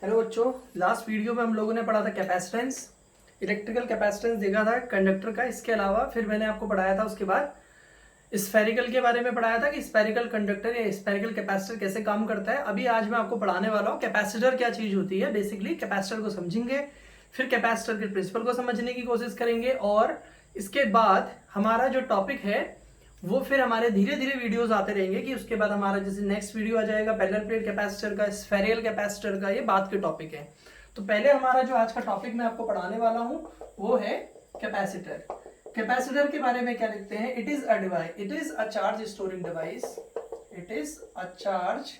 Hello बच्चों, last video में हम लोगों ने पढ़ा था कैपेसिटेंस, इलेक्ट्रिकल कैपेसिटेंस देखा था कंडक्टर का। इसके अलावा फिर मैंने आपको पढ़ाया था उसके बाद स्फेरिकल के बारे में पढ़ाया था कि स्फेरिकल कंडक्टर या स्फेरिकल कैपेसिटर कैसे काम करता है। अभी आज मैं आपको पढ़ाने वाला हूँ कैपेसिटर क्या चीज होती है। बेसिकली कैपेसिटर को समझेंगे, फिर कैपेसिटर के प्रिंसिपल को समझने की कोशिश करेंगे और इसके बाद हमारा जो टॉपिक है वो फिर हमारे धीरे धीरे वीडियोस आते रहेंगे कि उसके बाद हमारा जैसे नेक्स्ट वीडियो आ जाएगा पैरेलल प्लेट कैपेसिटर का, स्फेरिकल कैपेसिटर का, ये बात के टॉपिक है। तो पहले हमारा जो आज का टॉपिक मैं आपको पढ़ाने वाला हूं वो है कैपेसिटर। कैपेसिटर के बारे में क्या लिखते हैं? It is a device, it is a charge storing device, it is a charge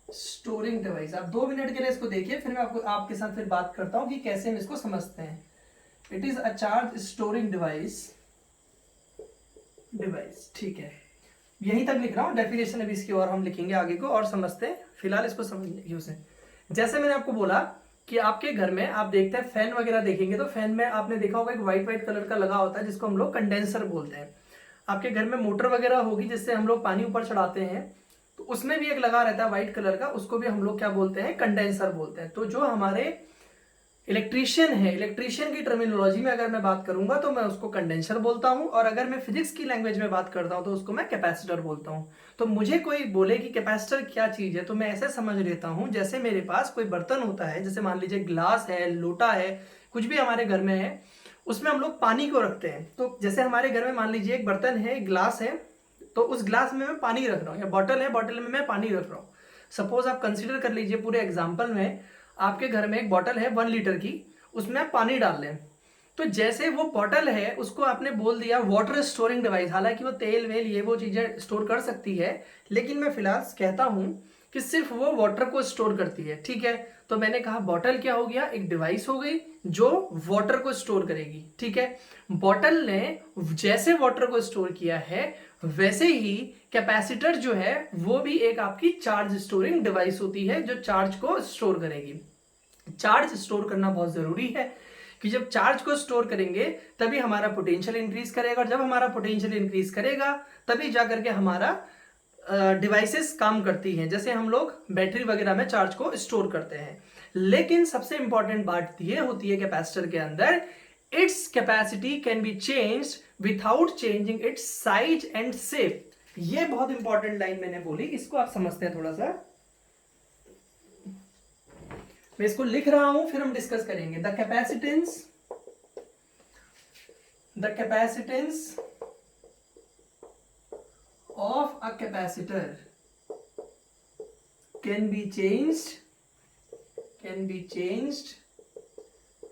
storing device. आप 2 मिनट के लिए इसको देखिए, फिर मैं आपको आपके साथ फिर बात करता हूं कि कैसे हम इसको समझते हैं। It is a charge storing device, device, ठीक है। यहीं तक लिख रहा हूँ, डेफिनेशन अभी इसकी और हम लिखेंगे आगे को और समझते हैं, फिलहाल इसको समझने की उसे। जैसे मैंने आपको बोला कि आपके घर में आप देखते हैं फैन वगैरह देखेंगे तो फैन में आपने देखा होगा एक व्हाइट व्हाइट कलर का लगा होता है जिसको हम लोग कंडेंसर बोलते हैं। आपके घर में मोटर वगैरह होगी जिससे हम लोग पानी ऊपर चढ़ाते हैं, तो उसमें भी एक लगा रहता है व्हाइट कलर का, उसको भी हम लोग क्या बोलते हैं? कंडेंसर बोलते हैं। तो जो हमारे इलेक्ट्रीशियन है, इलेक्ट्रीशियन की टर्मिनोलॉजी में अगर मैं बात करूंगा तो मैं उसको कंडेंसर बोलता हूं, और अगर मैं फिजिक्स की लैंग्वेज में बात करता हूं तो उसको मैं कैपेसिटर बोलता हूं। तो मुझे कोई बोले कि कैपेसिटर क्या चीज है तो मैं ऐसे समझ लेता हूं जैसे मेरे पास कोई बर्तन होता है, जैसे मान लीजिए ग्लास है, लोटा है, कुछ भी हमारे घर में है, उसमें हम लोग पानी को रखते हैं। तो जैसे हमारे घर में मान लीजिए एक बर्तन है, एक ग्लास है, तो उस ग्लास में मैं पानी रख रहा हूँ, या बॉटल है, बॉटल में मैं पानी रख रहा हूँ। सपोज आप कंसिडर कर लीजिए पूरे एग्जाम्पल में आपके घर में एक बॉटल है 1 लीटर की, उसमें आप पानी डाल लें। तो जैसे वो बॉटल है उसको आपने बोल दिया वाटर स्टोरिंग डिवाइस, हालांकि वो तेल वेल ये वो चीजें स्टोर कर सकती है, लेकिन मैं फिलहाल कहता हूं कि सिर्फ वो वाटर को स्टोर करती है, ठीक है। तो मैंने कहा बॉटल क्या हो गया? एक डिवाइस हो गई जो वाटर को स्टोर करेगी, ठीक है। बॉटल ने जैसे वाटर को स्टोर किया है वैसे ही कैपेसिटर जो है वो भी एक आपकी चार्ज स्टोरिंग डिवाइस होती है जो चार्ज को स्टोर करेगी। चार्ज स्टोर करना बहुत जरूरी है कि जब चार्ज को स्टोर करेंगे तभी हमारा पोटेंशियल इंक्रीज करेगा, और जब हमारा पोटेंशियल इंक्रीज करेगा तभी जाकर के हमारा डिवाइसेस काम करती हैं, जैसे हम लोग बैटरी वगैरह में चार्ज को स्टोर करते हैं। लेकिन सबसे इंपॉर्टेंट बात यह होती है कैपेसिटर के अंदर, its capacity can be changed without changing it's size and shape. ये बहुत इंपॉर्टेंट लाइन मैंने बोली, इसको आप समझते हैं थोड़ा सा। मैं इसको लिख रहा हूं फिर हम डिस्कस करेंगे। The capacitance of a capacitor can be changed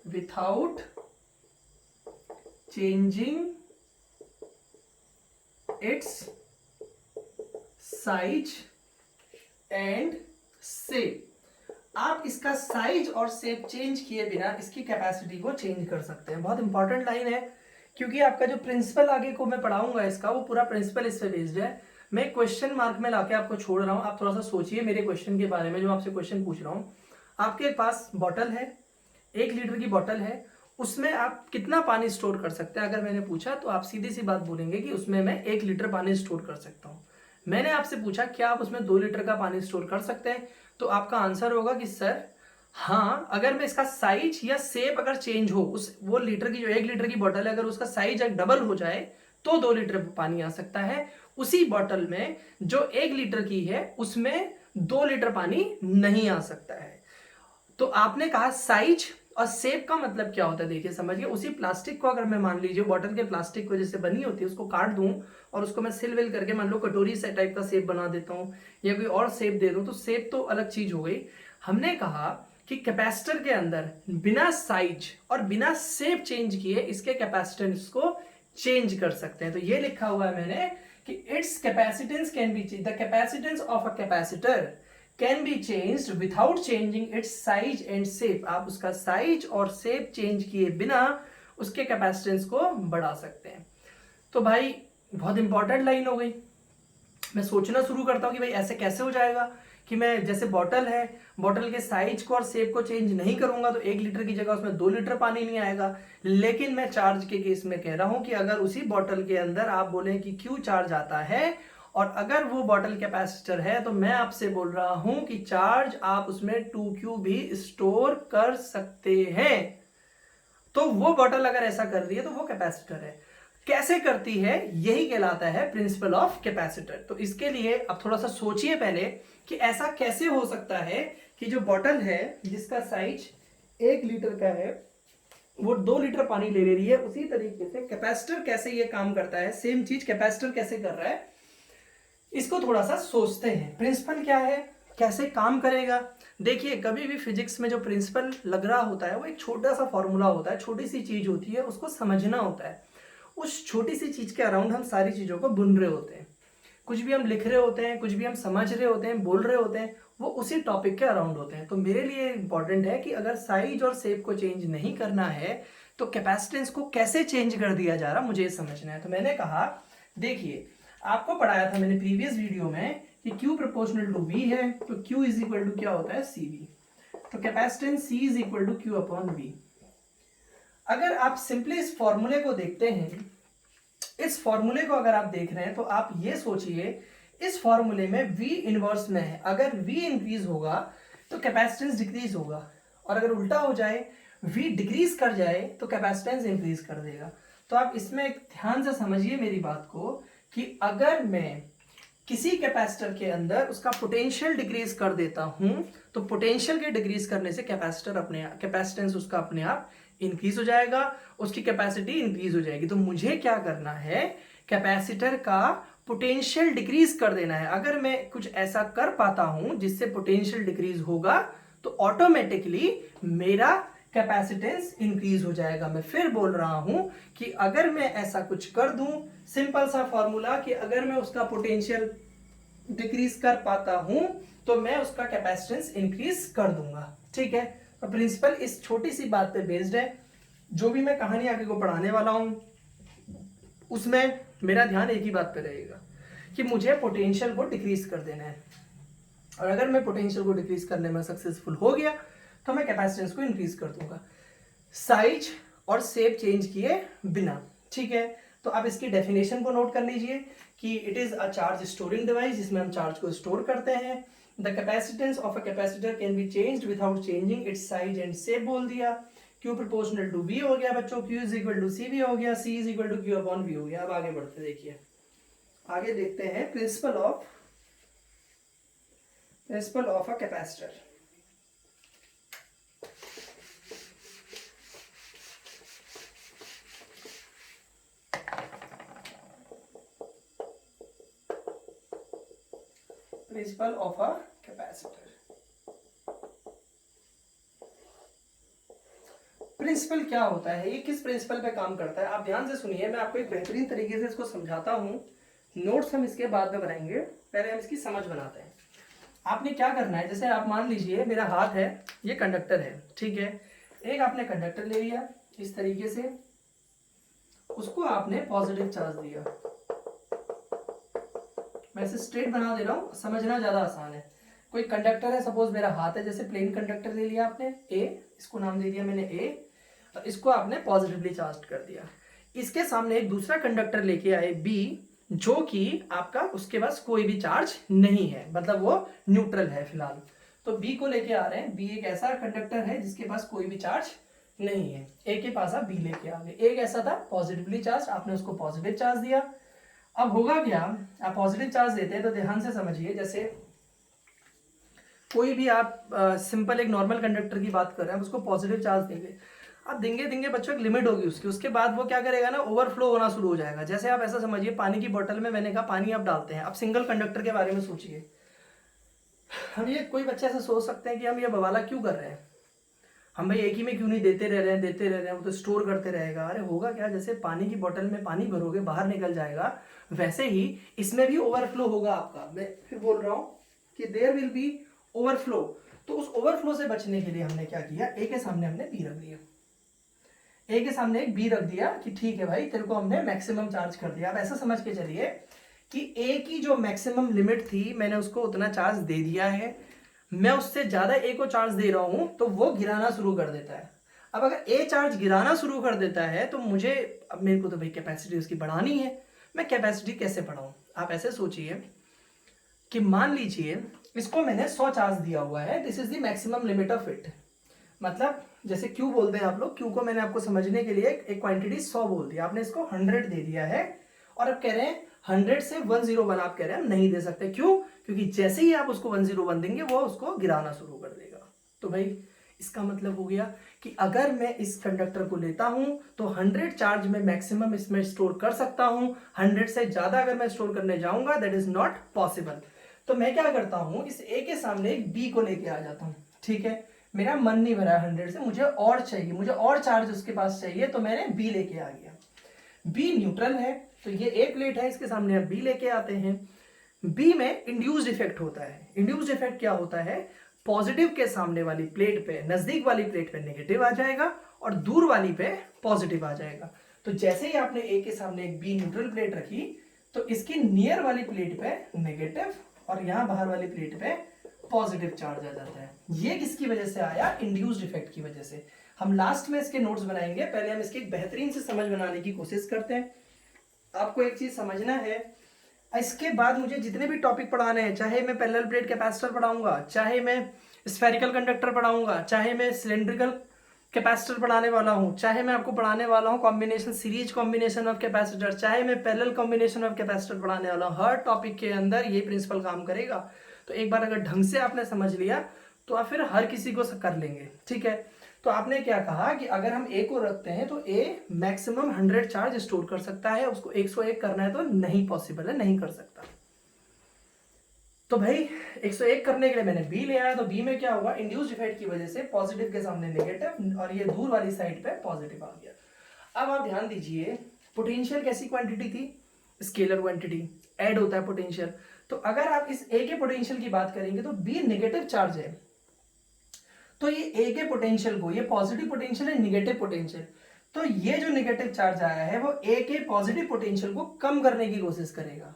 without changing it's size and shape. आप इसका साइज और शेप चेंज किए बिना इसकी कैपेसिटी को चेंज कर सकते हैं। बहुत इंपॉर्टेंट लाइन है, क्योंकि आपका जो प्रिंसिपल आगे को मैं पढ़ाऊंगा इसका, वो पूरा प्रिंसिपल इस पे बेस्ड है। मैं क्वेश्चन मार्क में लाके आपको छोड़ रहा हूं, आप थोड़ा सा सोचिए मेरे क्वेश्चन के बारे में जो आपसे क्वेश्चन पूछ रहा हूं। आपके पास बॉटल है, 1 लीटर की बॉटल है, उसमें आप कितना पानी स्टोर कर सकते हैं? अगर मैंने पूछा तो आप सीधी सी बात बोलेंगे कि उसमें मैं 1 लीटर पानी स्टोर कर सकता हूँ। मैंने आपसे पूछा क्या आप उसमें 2 लीटर का पानी स्टोर कर सकते हैं? तो आपका आंसर होगा कि सर हाँ, अगर मैं इसका साइज या शेप अगर चेंज हो, उस वो लीटर की जो 1 लीटर की बोतल है अगर उसका साइज अगर डबल हो जाए तो 2 लीटर पानी आ सकता है। उसी बोतल में जो 1 लीटर की है उसमें 2 लीटर पानी नहीं आ सकता है। तो आपने कहा साइज और शेप का मतलब क्या होता है, देखिए समझिए। उसी प्लास्टिक को अगर मैं मान लीजिए बॉटल के प्लास्टिक को जैसे बनी होती है उसको काट दूं और उसको मैं सिल विल करके मान लो कटोरी से टाइप का शेप बना देता हूं या कोई और शेप दे दूं, तो शेप तो अलग चीज हो गई। हमने कहा कि कैपेसिटर के अंदर बिना साइज और बिना शेप चेंज किए इसके कैपेसिटेंस को चेंज कर सकते हैं। तो ये लिखा हुआ है मैंने कि it's capacitance can be change, the capacitance of a capacitor can be changed without changing it's size and shape. आप उसका साइज और शेप चेंज किए बिना उसके कैपेसिटेंस को बढ़ा सकते हैं। तो भाई बहुत इंपॉर्टेंट लाइन हो गई। मैं सोचना शुरू करता हूं कि भाई ऐसे कैसे हो जाएगा कि मैं जैसे बॉटल है, बॉटल के साइज को और शेप को चेंज नहीं करूंगा तो 1 लीटर की जगह उसमें 2 लीटर पानी नहीं आएगा। लेकिन मैं चार्ज के केस में कह रहा हूं कि अगर उसी बॉटल के अंदर आप बोलें कि क्यू चार्ज आता है और अगर वो बॉटल कैपेसिटर है तो मैं आपसे बोल रहा हूं कि चार्ज आप उसमें 2Q भी स्टोर कर सकते हैं। तो वो बॉटल अगर ऐसा कर रही है तो वो कैपेसिटर है। कैसे करती है, यही कहलाता है प्रिंसिपल ऑफ कैपेसिटर। तो इसके लिए अब थोड़ा सा सोचिए पहले कि ऐसा कैसे हो सकता है कि जो बॉटल है जिसका साइज 1 लीटर का है वो 2 लीटर पानी ले रही है, उसी तरीके से कैपेसिटर कैसे ये काम करता है, सेम चीज कैपेसिटर कैसे कर रहा है, इसको थोड़ा सा सोचते हैं। प्रिंसिपल क्या है, कैसे काम करेगा। देखिए कभी भी फिजिक्स में जो प्रिंसिपल लग रहा होता है वो एक छोटा सा फॉर्मूला होता है, छोटी सी चीज होती है, उसको समझना होता है। उस छोटी सी चीज के अराउंड हम सारी चीजों को बुन रहे होते हैं। कुछ भी हम लिख रहे होते हैं, कुछ भी हम समझ रहे होते हैं, बोल रहे होते हैं, वो उसी टॉपिक के अराउंड होते हैं। तो मेरे लिए इंपॉर्टेंट है कि अगर साइज और शेप को चेंज नहीं करना है तो कैपेसिटेंस को कैसे चेंज कर दिया जा रहा मुझे समझना है। तो मैंने कहा देखिए आपको पढ़ाया था मैंने प्रीवियस वीडियो में कि Q प्रोपोर्शनल टू V है, तो Q इज इक्वल टू क्या होता है CV। तो capacitance C is equal to Q upon V। अगर आप सिंपली इस फॉर्मूले को देखते हैं, इस फॉर्मूले को अगर आप देख रहे हैं तो आप ये सोचिए इस फॉर्मूले में V इनवर्स में है, अगर V इंक्रीज होगा तो कैपेसिटेंस डिक्रीज होगा, और अगर उल्टा हो जाए V डिक्रीज कर जाए तो कैपेसिटेंस इंक्रीज कर देगा। तो आप इसमें एक ध्यान से समझिए मेरी बात को कि अगर मैं किसी कैपेसिटर के अंदर उसका पोटेंशियल डिक्रीज कर देता हूं तो पोटेंशियल के डिक्रीज करने से कैपेसिटेंस उसका अपने आप इंक्रीज हो जाएगा, उसकी कैपेसिटी इंक्रीज हो जाएगी। तो मुझे क्या करना है, कैपेसिटर का पोटेंशियल डिक्रीज कर देना है। अगर मैं कुछ ऐसा कर पाता हूं जिससे पोटेंशियल डिक्रीज होगा तो ऑटोमेटिकली मेरा कैपेसिटेंस इंक्रीज हो जाएगा। मैं फिर बोल रहा हूं कि अगर मैं ऐसा कुछ कर दूं, सिंपल सा फॉर्मूला कि अगर मैं उसका पोटेंशियल डिक्रीज कर पाता हूं तो मैं उसका कैपेसिटेंस इंक्रीज कर दूंगा। ठीक है, तो प्रिंसिपल इस छोटी सी बात पे बेस्ड है। जो भी मैं कहानी आगे को पढ़ाने वाला हूं उसमें मेरा ध्यान एक ही बात पे रहेगा कि मुझे पोटेंशियल को डिक्रीज कर देना है, और अगर मैं पोटेंशियल को डिक्रीज करने में सक्सेसफुल हो गया तो मैं कैपेसिटेंस को इंक्रीज कर दूंगा, साइज और शेप चेंज किए बिना। ठीक है, तो अब इसकी डेफिनेशन को नोट कर लीजिए कि it is a charge storing device, जिसमें हम चार्ज को स्टोर करते हैं। The capacitance of a capacitor can be changed without changing it's size and shape बोल दिया। Q प्रोपोर्शनल टू V हो गया बच्चों, Q is equal to CV हो गया, C is equal to Q upon V हो गया। अब आगे बढ़ते देखिए, आगे देखते हैं principle of a capacitor. Principle of a capacitor. Principle क्या होता है, ये किस प्रिंसिपल पे काम करता है, आप ध्यान से सुनिए। मैं आपको एक बेहतरीन तरीके से इसको समझाता हूँ। नोट्स हम इसके बाद में बनाएंगे, पहले हम इसकी समझ बनाते हैं। आपने क्या करना है, जैसे आप मान लीजिए मेरा हाथ है, ये कंडक्टर है, ठीक है। एक आपने कंडक्टर ले लिया इस तरीके से, उसको आपने पॉजिटिव चार्ज दिया। मैं इसे स्ट्रेट बना दे रहा हूँ, समझना ज्यादा आसान है। कोई कंडक्टर है, सपोज मेरा हाथ है, जैसे प्लेन कंडक्टर ले लिया आपने ए, इसको नाम दे दिया मैंने ए, और इसको आपने पॉजिटिवली चार्ज कर दिया। इसके सामने एक दूसरा कंडक्टर लेके आए बी, जो कि आपका उसके पास कोई भी चार्ज नहीं है, मतलब वो न्यूट्रल है फिलहाल। तो बी को लेके आ रहे हैं, बी एक ऐसा कंडक्टर है जिसके पास कोई भी चार्ज नहीं है। ए के पास आप बी लेके आ गए, एक ऐसा था पॉजिटिवली चार्ज, आपने उसको पॉजिटिव चार्ज दिया। अब होगा क्या, आप पॉजिटिव चार्ज देते हैं तो ध्यान से समझिए, जैसे कोई भी आप सिंपल एक नॉर्मल कंडक्टर की बात कर रहे हैं, उसको पॉजिटिव चार्ज देंगे, आप देंगे बच्चों, एक लिमिट होगी उसकी, उसके बाद वो क्या करेगा ना, ओवरफ्लो होना शुरू हो जाएगा। जैसे आप ऐसा समझिए, पानी की बोतल में मैंने कहा पानी आप डालते हैं, अब सिंगल कंडक्टर के बारे में सोचिए। हम ये कोई बच्चे ऐसा सोच सकते हैं कि हम ये बवाला क्यों कर रहे हैं, हम भाई एक ही में क्यों नहीं देते रह रहे हैं, वो तो स्टोर करते रहेगा। अरे होगा क्या, जैसे पानी की बोतल में पानी भरोगे बाहर निकल जाएगा, वैसे ही इसमें भी ओवरफ्लो होगा आपका। मैं फिर बोल रहा हूँ कि देयर विल बी ओवरफ्लो। तो उस ओवरफ्लो से बचने के लिए हमने क्या किया, ए के सामने हमने बी रख दिया, ए के सामने एक बी रख दिया कि ठीक है भाई, तेरे को हमने मैक्सिमम चार्ज कर दिया। अब ऐसा समझ के चलिए कि ए की जो मैक्सिमम लिमिट थी मैंने उसको उतना चार्ज दे दिया है, मैं उससे ज्यादा ए को चार्ज दे रहा हूं तो वो गिराना शुरू कर देता है। अब अगर ए चार्ज गिराना शुरू कर देता है तो मुझे, अब मेरे को तो भाई कैपेसिटी उसकी बढ़ानी है, मैं कैपेसिटी कैसे बढ़ाऊं। आप ऐसे सोचिए कि मान लीजिए इसको मैंने 100 चार्ज दिया हुआ है, this is the maximum limit of it. मतलब जैसे क्यू बोलते हैं आप लोग, क्यू को मैंने आपको समझने के लिए एक क्वांटिटी 100 बोल दिया, आपने इसको 100 दे दिया है और अब कह रहे हैं 100 से 101 आप कह रहे हैं नहीं दे सकते। क्यों? क्योंकि जैसे ही आप उसको 101 देंगे वो उसको गिराना शुरू कर देगा। तो भाई इसका मतलब हो गया कि अगर मैं इस कंडक्टर को लेता हूं तो 100 चार्ज में मैक्सिमम इसमें स्टोर कर सकता हूं, 100 से ज्यादा अगर मैं स्टोर करने जाऊंगा दैट इज नॉट पॉसिबल। तो मैं क्या करता हूं, इस ए के सामने एक बी को लेके आ जाता हूं। ठीक है, मेरा मन नहीं भरा 100 से, मुझे और चाहिए, मुझे और चार्ज उसके पास चाहिए, तो मैंने बी लेके आ गया। बी न्यूट्रल है, तो ये ए प्लेट है, इसके सामने आप बी लेके आते हैं। बी में इंड्यूस्ड इफेक्ट होता है। इंड्यूस्ड इफेक्ट क्या होता है? पॉजिटिव के सामने वाली प्लेट पे, नजदीक वाली प्लेट पे नेगेटिव आ जाएगा और दूर वाली पे पॉजिटिव आ जाएगा। तो जैसे ही आपने ए के सामने एक बी न्यूट्रल प्लेट रखी तो इसकी नियर वाली प्लेट पे नेगेटिव और यहां बाहर वाली प्लेट पे पॉजिटिव चार्ज आ जाता है। ये किसकी वजह से आया? इंड्यूस्ड इफेक्ट की वजह से। हम लास्ट में इसके नोट्स बनाएंगे, पहले हम इसकी एक बेहतरीन से समझ बनाने की कोशिश करते हैं। आपको एक चीज समझना है, इसके बाद मुझे जितने भी टॉपिक पढ़ाने हैं, चाहे मैं पैरेलल प्लेट कैपेसिटर पढ़ाऊंगा, चाहे मैं स्फेरिकल कंडक्टर पढ़ाऊंगा, चाहे मैं सिलेंड्रिकल कैपेसिटर पढ़ाने वाला हूं, चाहे मैं आपको पढ़ाने वाला हूं combination, series combination of capacitor, चाहे मैं पैरेलल कॉम्बिनेशन ऑफ कैपेसिटर पढ़ाने वाला हूं, हर टॉपिक के अंदर ये प्रिंसिपल काम करेगा। तो एक बार अगर ढंग से आपने समझ लिया तो आप फिर हर किसी को कर लेंगे। ठीक है, तो आपने क्या कहा कि अगर हम ए को रखते हैं तो ए मैक्सिमम 100 चार्ज स्टोर कर सकता है, उसको 101 करना है तो नहीं पॉसिबल है, नहीं कर सकता। तो भाई 101 करने के लिए मैंने बी ले आया, तो बी में क्या हुआ? इंड्यूस्ड इफेक्ट की वजह से पॉजिटिव के सामने नेगेटिव और ये दूर वाली साइड पे पॉजिटिव आ गया। अब आप ध्यान दीजिए, पोटेंशियल कैसी क्वांटिटी थी? स्केलर क्वांटिटी, ऐड होता है पोटेंशियल। तो अगर आप इस ए के पोटेंशियल की बात करेंगे तो बी नेगेटिव चार्ज है, तो ये ए के पोटेंशियल को, ये पॉजिटिव पोटेंशियल है, निगेटिव पोटेंशियल, तो ये जो नेगेटिव चार्ज आया है वो ए के पॉजिटिव पोटेंशियल को कम करने की कोशिश करेगा।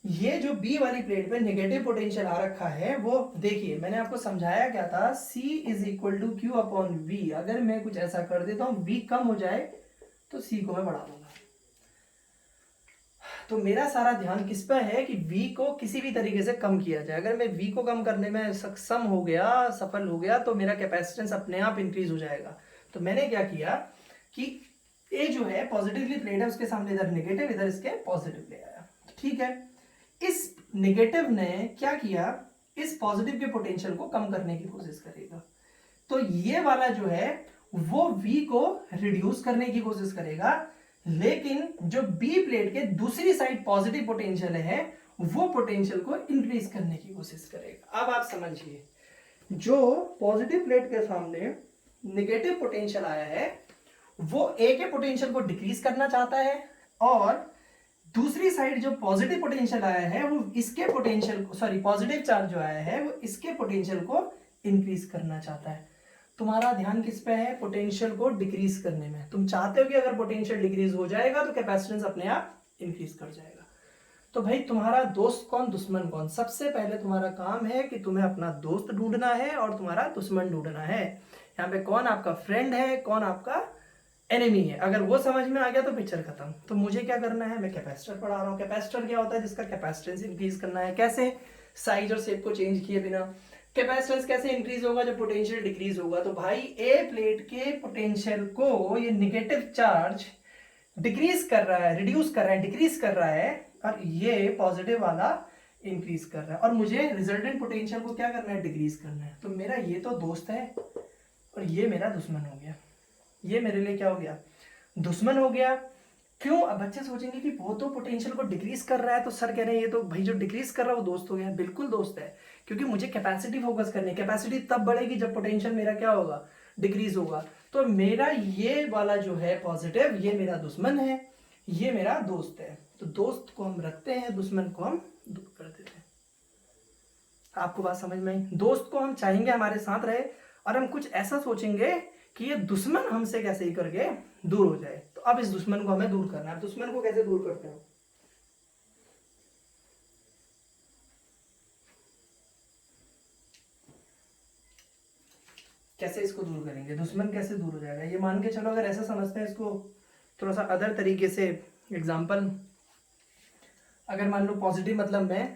ये जो बी वाली प्लेट पे नेगेटिव पोटेंशियल आ रखा है वो देखिए, मैंने आपको समझाया क्या था, C is equal to Q upon V. अगर मैं कुछ ऐसा कर देता हूं V कम हो जाए तो C को मैं बढ़ा दूंगा। तो मेरा सारा ध्यान किस पे है कि V को किसी भी तरीके से कम किया जाए। अगर मैं V को कम करने में सक्षम हो गया, सफल हो गया, तो मेरा कैपेसिटेंस अपने आप इंक्रीज हो जाएगा। तो मैंने क्या किया कि A जो है पॉजिटिवली प्लेट है, उसके सामने इधर नेगेटिव, इधर इसके पॉजिटिव ले आया। ठीक है, इस नेगेटिव ने क्या किया? इस पॉजिटिव के पोटेंशियल को कम करने की कोशिश करेगा। तो ये वाला जो है वो V को रिड्यूस करने की कोशिश करेगा, लेकिन जो बी प्लेट के दूसरी साइड पॉजिटिव पोटेंशियल है वो पोटेंशियल को इंक्रीज करने की कोशिश करेगा। अब आप समझिए, जो पॉजिटिव प्लेट के सामने नेगेटिव पोटेंशियल आया है वो ए के पोटेंशियल को डिक्रीज करना चाहता है, और दूसरी साइड जो पॉजिटिव पोटेंशियल आया है वो इसके पोटेंशियल, सॉरी पॉजिटिव चार्ज जो आया है वो इसके पोटेंशियल को इंक्रीज करना चाहता है। तुम्हारा ध्यान किस पे है? पोटेंशियल को डिक्रीज करने में। तुम चाहते हो कि अगर पोटेंशियल डिक्रीज हो जाएगा तो कैपेसिटेंस अपने आप इंक्रीज कर जाएगा। तो भाई तुम्हारा दोस्त कौन, दुश्मन कौन? सबसे पहले तुम्हारा काम है कि तुम्हें अपना दोस्त ढूंढना है और तुम्हारा दुश्मन ढूंढना है। यहाँ पे कौन आपका फ्रेंड है, कौन आपका एनिमी है, अगर वो समझ में आ गया तो पिक्चर खत्म। तो मुझे क्या करना है? मैं कैपेसिटर पढ़ा रहा हूँ। कैपेसिटर क्या होता है? जिसका कैपेसिटेंस इंक्रीज करना है। कैसे? साइज और शेप को चेंज किए बिना। कैपेसिटेंस कैसे इंक्रीज होगा? जब पोटेंशियल डिक्रीज होगा। तो भाई ए प्लेट के पोटेंशियल को ये नेगेटिव चार्ज डिक्रीज कर रहा है, रिड्यूस कर रहा है, डिक्रीज कर रहा है, और ये पॉजिटिव वाला इंक्रीज कर रहा है, और मुझे रिजल्टेंट पोटेंशियल को क्या करना है? डिक्रीज करना है। तो मेरा ये तो दोस्त है और ये मेरा दुश्मन हो गया। ये मेरे लिए क्या हो गया? दुश्मन हो गया। क्यों? अब बच्चे सोचेंगे कि वो तो पोटेंशियल को डिक्रीज कर रहा है, तो सर कह रहे हैं ये तो भाई जो डिक्रीज कर रहा है वो दोस्त हो गया। बिल्कुल दोस्त है, क्योंकि मुझे कैपेसिटी फोकस करनी है। कैपेसिटी तब बढ़ेगी जब पोटेंशियल मेरा क्या होगा? डिक्रीज होगा। तो मेरा ये वाला जो है पॉजिटिव, ये मेरा दुश्मन है, ये मेरा दोस्त है। तो दोस्त को हम रखते हैं, दुश्मन को हम दूर कर देते हैं। आपको बात समझ में आई? दोस्त को हम चाहेंगे हमारे साथ रहे, और हम कुछ ऐसा सोचेंगे कि ये दुश्मन हमसे कैसे ही करके दूर हो जाए। तो अब इस दुश्मन को हमें दूर करना है। दुश्मन को कैसे दूर करते हैं? कैसे इसको दूर करेंगे? दुश्मन कैसे दूर हो जाएगा? ये मान के चलो, अगर ऐसा समझते हैं इसको थोड़ा सा अदर तरीके से एग्जाम्पल, अगर मान लो पॉजिटिव मतलब मैं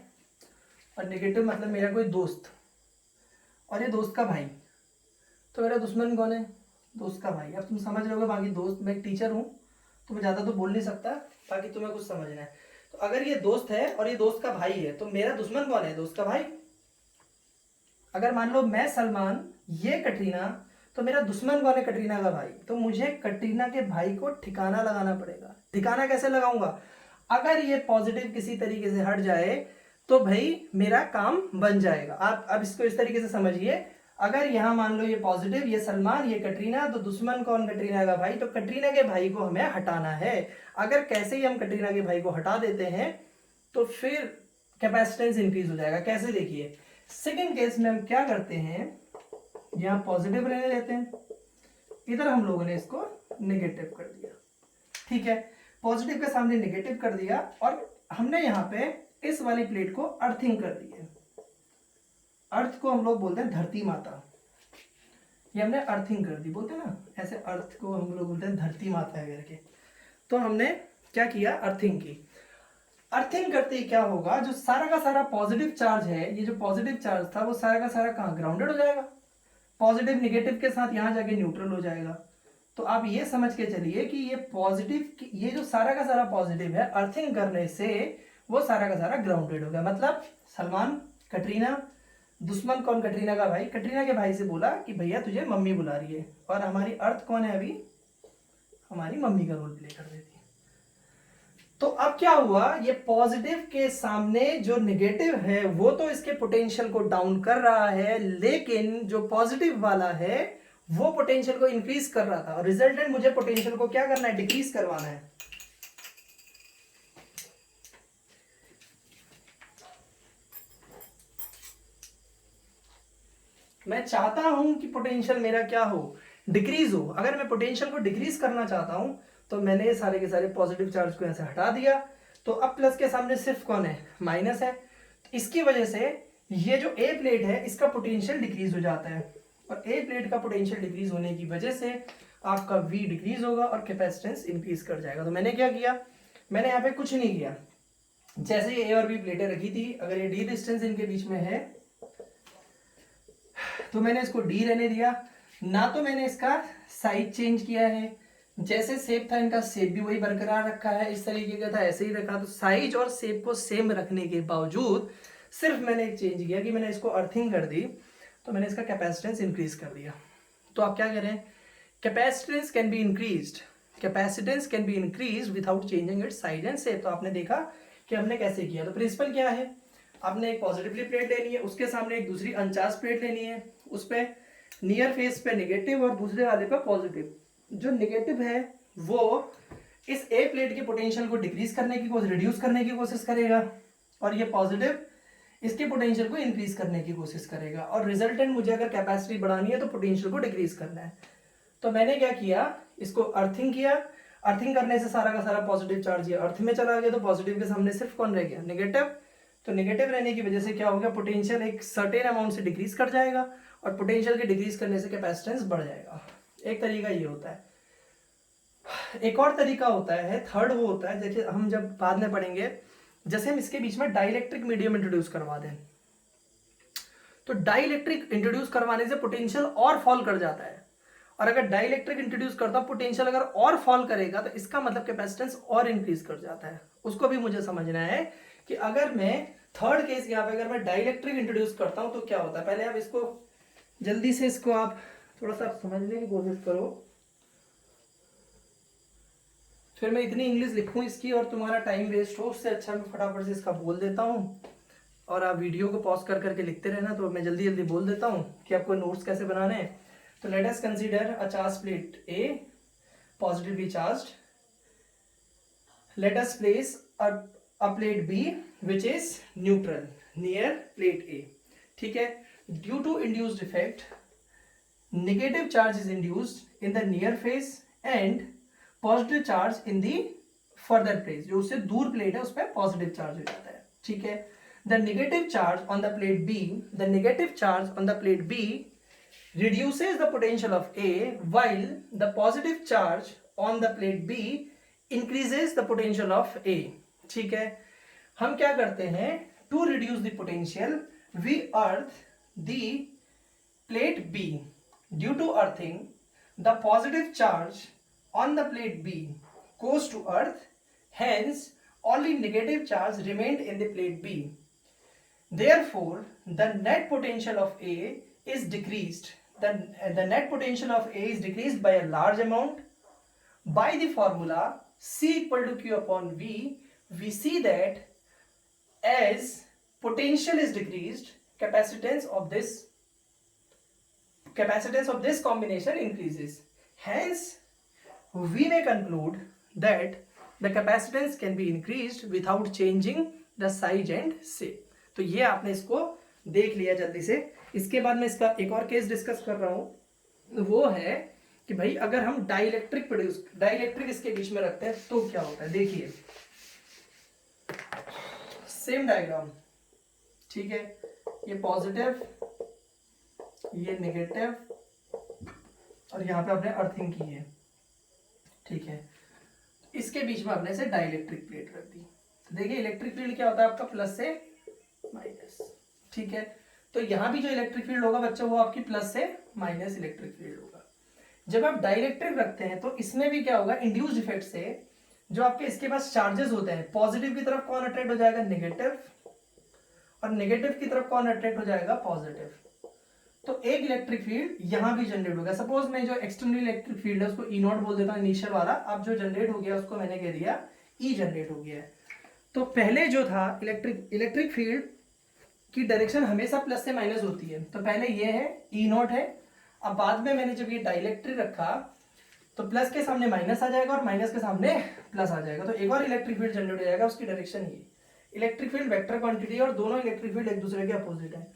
और नेगेटिव मतलब मेरा कोई दोस्त और ये दोस्त का भाई, तो मेरा दुश्मन कौन है? दोस्त का भाई। अब तुम समझ रहे होगे, बाकी दोस्त, मैं एक टीचर हूँ तो मैं ज़्यादा तो बोल नहीं सकता, बाकी तुम्हें कुछ समझना है। तो अगर ये दोस्त है और ये दोस्त का भाई है, तो मेरा दुश्मन कौन है? दोस्त का भाई। अगर मान लो मैं सलमान, ये कटरीना, तो मेरा दुश्मन कौन है? कटरीना का भाई। तो मुझे कटरीना के भाई को ठिकाना लगाना पड़ेगा। ठिकाना कैसे लगाऊंगा? अगर ये पॉजिटिव किसी तरीके से हट जाए तो भाई मेरा काम बन जाएगा। आप अब इसको इस तरीके से समझिए, अगर यहां मान लो ये पॉजिटिव, ये सलमान, ये कटरीना, तो दुश्मन कौन? कटरीना का भाई। तो कटरीना के भाई को हमें हटाना है। अगर कैसे ही हम कटरीना के भाई को हटा देते हैं तो फिर कैपेसिटेंस इंक्रीज हो जाएगा। कैसे? देखिए, सेकेंड केस में हम क्या करते हैं, यहां पॉजिटिव रहने देते हैं, इधर हम लोगों ने इसको नेगेटिव कर दिया। ठीक है, पॉजिटिव के सामने नेगेटिव कर दिया और हमने यहाँ पे इस वाली प्लेट को अर्थिंग कर दी है। अर्थ को हम लोग बोलते हैं धरती माता, ये हमने अर्थिंग कर दी, बोलते हैं ना ऐसे, अर्थ को हम लोग बोलते हैं धरती माता है करके। तो हमने क्या किया? अर्थिंग की। अर्थिंग करते ही क्या होगा, जो सारा का सारा पॉजिटिव चार्ज है, ये जो पॉजिटिव चार्ज था वो सारा का सारा कहाँ? ग्राउंडेड हो जाएगा। पॉजिटिव निगेटिव के साथ यहां जाके न्यूट्रल हो जाएगा। तो आप ये समझ के चलिए कि ये पॉजिटिव, ये जो सारा का सारा पॉजिटिव है, अर्थिंग करने से वो सारा का सारा ग्राउंडेड हो गया। मतलब सलमान, कटरीना, दुश्मन कौन? कटरीना का भाई। कटरीना के भाई से बोला कि भैया तुझे मम्मी बुला रही है, और हमारी अर्थ कौन है? अभी हमारी मम्मी का रोल प्ले कर देती है। तो अब क्या हुआ, ये पॉजिटिव के सामने जो नेगेटिव है वो तो इसके पोटेंशियल को डाउन कर रहा है, लेकिन जो पॉजिटिव वाला है वो पोटेंशियल को इंक्रीज कर रहा था, और रिजल्टेंट मुझे पोटेंशियल को क्या करना है? डिक्रीज करवाना है। मैं चाहता हूं कि पोटेंशियल मेरा क्या हो? डिक्रीज हो। अगर मैं पोटेंशियल को डिक्रीज करना चाहता हूं तो मैंने ये सारे के सारे पॉजिटिव चार्ज को ऐसे हटा दिया। तो अब प्लस के सामने सिर्फ कौन है? माइनस है। तो इसकी वजह से ये जो ए प्लेट है इसका पोटेंशियल डिक्रीज हो जाता है, और ए प्लेट का पोटेंशियल डिक्रीज होने की वजह से आपका वी डिक्रीज होगा और कैपेसिटेंस इंक्रीज कर जाएगा। तो मैंने क्या किया, मैंने यहाँ पे कुछ नहीं किया। जैसे ये ए और बी प्लेटें रखी थी, अगर ये डी डिस्टेंस इनके बीच में है तो मैंने इसको डी रहने दिया। ना तो मैंने इसका साइज चेंज किया है, जैसे शेप था इनका शेप भी वही बरकरार रखा है, इस तरीके का था ऐसे ही रखा। तो साइज और शेप को सेम रखने के बावजूद सिर्फ मैंने एक चेंज किया कि मैंने इसको अर्थिंग कर दी, तो मैंने इसका कैपेसिटेंस इंक्रीज कर दिया। तो आप क्या करें, capacitance can be increased, capacitance can be increase without changing it's size and shape. तो आपने देखा कि हमने कैसे किया। तो प्रिंसिपल क्या है, आपने एक पॉजिटिवली प्लेट लेनी है, उसके सामने एक दूसरी अनचार्ज प्लेट लेनी है, उस पर नियर फेस पे नेगेटिव और दूसरे वाले पे पॉजिटिव। जो नेगेटिव है वो इस ए प्लेट के पोटेंशियल को डिक्रीज करने की कोशिश, रिड्यूस करने की कोशिश करेगा, और ये पॉजिटिव इसके पोटेंशियल को इंक्रीज करने की कोशिश करेगा। और रिजल्टेंट मुझे अगर कैपेसिटी बढ़ानी है तो पोटेंशियल को डिक्रीज करना है। तो मैंने क्या किया, इसको अर्थिंग किया। अर्थिंग करने से सारा का सारा पॉजिटिव चार्ज ये अर्थ में चला गया, तो पॉजिटिव के सामने सिर्फ कौन रह गया? नेगेटिव। तो नेगेटिव रहने की वजह से क्या हो गया, पोटेंशियल एक सर्टेन अमाउंट से डिक्रीज कर जाएगा, और पोटेंशियल के डिक्रीज करने से कैपेसिटेंस बढ़ जाएगा। एक तरीका ये होता है। एक और तरीका होता है, थर्ड वो होता है, जैसे हम जब बाद में पढ़ेंगे, जैसे हम इसके बीच में डाइलेक्ट्रिक मीडियम इंट्रोड्यूस करवा दें, तो डाइलेक्ट्रिक इंट्रोड्यूस करवाने से पोटेंशियल और फॉल कर जाता है। और अगर डाइलेक्ट्रिक इंट्रोड्यूस करता, पोटेंशियल अगर और फॉल करेगा तो इसका मतलब कैपेसिटेंस और इंक्रीज कर जाता है। उसको भी मुझे समझना है कि अगर मैं थर्ड केस यहाँ पे अगर मैं डाइलेक्ट्रिक इंट्रोड्यूस करता हूं तो क्या होता है। पहले आप इसको जल्दी से इसको आप थोड़ा सा समझने की कोशिश करो, फिर मैं इतनी इंग्लिश लिखूं इसकी और तुम्हारा टाइम वेस्ट हो, उससे अच्छा मैं फटाफट से इसका बोल देता हूँ, और आप वीडियो को पॉज कर करके लिखते रहना, तो मैं जल्दी जल्दी बोल देता हूँ कि आपको नोट्स कैसे बनाने हैं। तो let us consider a charge plate A, positively charged. Let us place a plate B which is neutral near plate A. ठीक है, due to induced effect negative charge is induced in the near face and positive charge in the further place. जो उससे दूर plate है उस पर positive charge हो जाता है। ठीक है, the negative charge on the plate B, the negative charge on the plate B reduces the potential of A, while the positive charge on the plate B increases the potential of A. ठीक है, हम क्या करते हैं, to reduce the potential we earth the plate B, due to earthing the positive charge on the plate B goes to earth, hence only negative charge remained in the plate B. Therefore, the net potential of A is decreased. The net potential of A is decreased by a large amount. By the formula C equal to Q upon V, we see that as potential is decreased, capacitance of this combination increases. Hence, we may conclude that the capacitance can be increased without changing the size and shape. तो ये आपने इसको देख लिया जल्दी से। इसके बाद मैं इसका एक और केस डिस्कस कर रहा हूं, वो है कि भाई अगर हम डाइलेक्ट्रिक इसके बीच में रखते हैं तो क्या होता है। देखिए सेम डायग्राम, ठीक है, ये पॉजिटिव, ये नेगेटिव, और यहाँ पे आपने अर्थिंग की है, ठीक है। इसके बीच में आपने से डाइलेक्ट्रिक प्लेट रख दी। तो देखिए इलेक्ट्रिक फील्ड क्या होता है आपका, प्लस से माइनस, ठीक है। तो यहां भी जो इलेक्ट्रिक फील्ड होगा बच्चों वो आपकी प्लस से माइनस इलेक्ट्रिक फील्ड होगा। जब आप डाइलेक्ट्रिक रखते हैं तो इसमें भी क्या होगा, इंड्यूस्ड इफेक्ट से जो आपके इसके पास चार्जेस होते हैं, पॉजिटिव की तरफ कौन अट्रैक्ट हो जाएगा, नेगेटिव, और नेगेटिव की तरफ कौन अट्रैक्ट हो जाएगा, पॉजिटिव। तो एक इलेक्ट्रिक फील्ड यहां भी जनरेट होगा। सपोज मैं जो एक्सटर्नल इलेक्ट्रिक फील्ड है उसको ई नॉट बोल देता हूं, इनिशियल वाला। अब जो जनरेट हो गया उसको मैंने कह दिया ई जनरेट हो गया है। तो पहले जो था इलेक्ट्रिक फील्ड की डायरेक्शन हमेशा प्लस से माइनस होती है। तो पहले ये है ई नॉट है। अब बाद में मैंने जब ये डाइलेक्ट्रिक रखा तो प्लस के सामने माइनस आ जाएगा और माइनस के सामने प्लस आ जाएगा। तो एक और इलेक्ट्रिक फील्ड जनरेट हो जाएगा, उसकी डायरेक्शन ये। इलेक्ट्रिक फील्ड वेक्टर क्वांटिटी और दोनों इलेक्ट्रिक फील्ड एक दूसरे के अपोजिट है।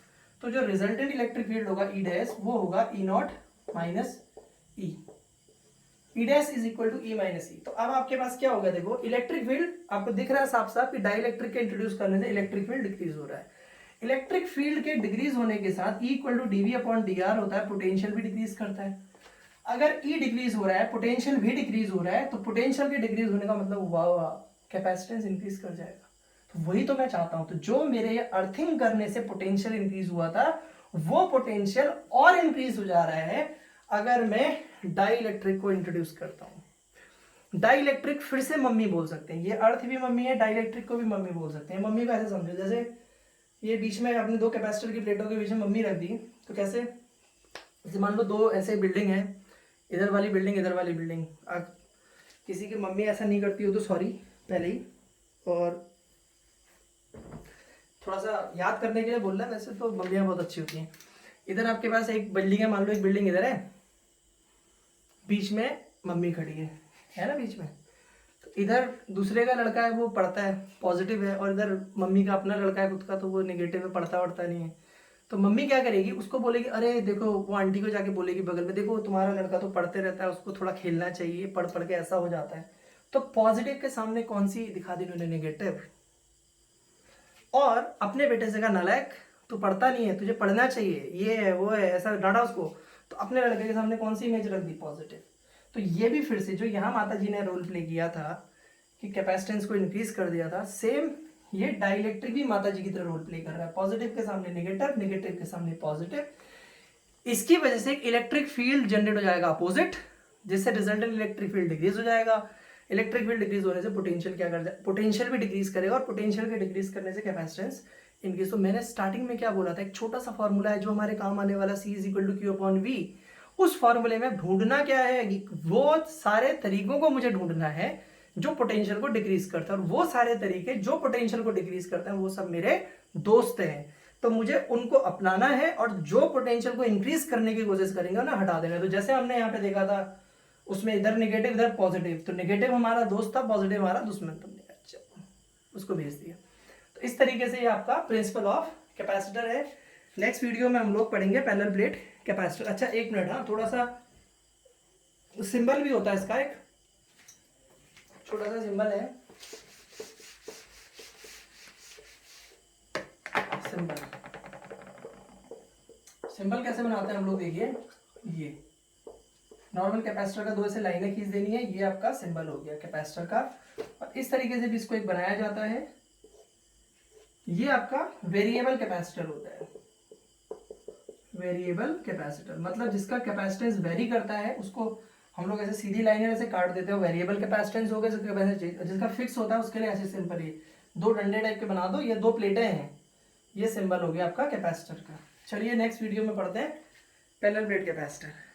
तो जो रिजल्टेंट इलेक्ट्रिक फील्ड होगा ई डैश, वो होगा E naught minus E. E dash is equal to E minus E. तो अब आपके पास क्या होगा, देखो इलेक्ट्रिक फील्ड आपको दिख रहा है साफ साफ कि डाइलेक्ट्रिक के इंट्रोड्यूस करने से इलेक्ट्रिक फील्ड डिक्रीज हो रहा है। इलेक्ट्रिक फील्ड के डिक्रीज होने के साथ E equal to DV upon D R होता है, पोटेंशियल भी डिक्रीज करता है। अगर ई डिक्रीज हो रहा है, पोटेंशियल भी डिक्रीज हो रहा है, तो पोटेंशियल के डिक्रीज होने का मतलब वाह कैपेसिटेंस इंक्रीज कर जाएगा। तो वही तो मैं चाहता हूं। तो जो मेरे अर्थिंग करने से पोटेंशियल इंक्रीज हुआ था वो पोटेंशियल और इंक्रीज हो जा रहा है अगर मैं डाइलेक्ट्रिक को इंट्रोड्यूस करता हूं। डाइलेक्ट्रिक फिर से मम्मी बोल सकते हैं, ये अर्थ भी मम्मी है, डाइलेक्ट्रिक को भी मम्मी बोल सकते हैं। मम्मी को ऐसे समझो जैसे ये बीच में अपने दो कैपेसिटर की प्लेटों के बीच में मम्मी रख दी। तो कैसे, जैसे मान लो दो ऐसे बिल्डिंग है, इधर वाली बिल्डिंग इधर वाली बिल्डिंग। किसी की मम्मी ऐसा नहीं करती हो तो सॉरी पहले ही, और थोड़ा सा याद करने के लिए बोल रहा है। वैसे तो मम्मियाँ बहुत अच्छी होती हैं। इधर आपके पास एक बिल्डिंग है, मान लो एक बिल्डिंग इधर है, बीच में मम्मी खड़ी है ना बीच में। तो इधर दूसरे का लड़का है वो पढ़ता है, पॉजिटिव है, और इधर मम्मी का अपना लड़का है खुद का तो वो नेगेटिव है, पढ़ता वढ़ता नहीं है। तो मम्मी क्या करेगी, उसको बोलेगी अरे देखो, वो आंटी को जाके बोलेगी बगल में, देखो तुम्हारा लड़का तो पढ़ते रहता है, उसको थोड़ा खेलना चाहिए, पढ़ पढ़ के ऐसा हो जाता है। तो पॉजिटिव के सामने कौन सी दिखा दी उन्होंने, नेगेटिव। और अपने बेटे से कहा नालायक, तू पढ़ता नहीं है, तुझे पढ़ना चाहिए, ये है वो है, ऐसा डांटा उसको। तो अपने लड़के के सामने कौन सी इमेज रख दी, पॉजिटिव। तो ये भी फिर से जो यहाँ माता जी ने रोल प्ले किया था कि कैपेसिटेंस को इंक्रीज कर दिया था, सेम ये डाइलेक्ट्रिक भी माता जी की तरह रोल प्ले कर रहा है। पॉजिटिव के सामने नेगेटिव, नेगेटिव के सामने पॉजिटिव। इसकी वजह से एक इलेक्ट्रिक फील्ड जनरेट हो जाएगा अपोजिट, जिससे रिजल्टेंट इलेक्ट्रिक फील्ड डिक्रीज हो जाएगा। इलेक्ट्रिक फील्ड डिक्रीज होने से पोटेंशियल क्या कर जाए, पोटेंशियल भी डिक्रीज करेगा, और पोटेंशियल के डिक्रीज करने से कैपेसिटेंस इंक्रीज। तो मैंने स्टार्टिंग में क्या बोला था, एक छोटा सा फॉर्मूला है जो हमारे काम आने वाला, C is equal to Q upon V. उस फॉर्मूले में ढूंढना क्या है, वो सारे तरीकों को मुझे ढूंढना है जो पोटेंशियल को डिक्रीज करता है, और वो सारे तरीके जो पोटेंशियल को डिक्रीज करते हैं वो सब मेरे दोस्त हैं। तो मुझे उनको अपनाना है, और जो पोटेंशियल को इंक्रीज करने की कोशिश करेंगे उन्हें हटा देना। तो जैसे हमने यहाँ पे देखा था, उसमें इधर नेगेटिव इधर पॉजिटिव, तो नेगेटिव हमारा दोस्त था, पॉजिटिव हमारा दुश्मन। तुमने अच्छा उसको भेज दिया। तो इस तरीके से ये आपका प्रिंसिपल ऑफ कैपेसिटर है। नेक्स्ट वीडियो में हम लोग पढ़ेंगे पैरेलल प्लेट कैपेसिटर। अच्छा एक मिनट, हाँ थोड़ा सा सिंबल भी होता है इसका, एक छोटा सा सिंबल है, सिंबल कैसे बनाते हैं हम लोग, देखिए ये नॉर्मल कैपेसिटर का दो ऐसे लाइनें खींच देनी है, ये आपका सिंबल हो गया कैपेसिटर का। और इस तरीके से भी इसको एक बनाया जाता है, ये आपका वेरिएबल कैपेसिटर होता है। वेरिएबल कैपेसिटर मतलब जिसका कैपेसिटेंस वेरी करता है, उसको हम लोग ऐसे सीधी लाइनें ऐसे काट देते हो, वेरिएबल कैपेसिटेंस हो गया। जिसका फिक्स होता है उसके लिए ऐसे सिंपल ही दो डंडे टाइप के बना दो, ये दो प्लेटें हैं, ये सिंबल हो गया आपका कैपेसिटर का। चलिए नेक्स्ट वीडियो में पढ़ते हैं पैरेलल प्लेट कैपेसिटर।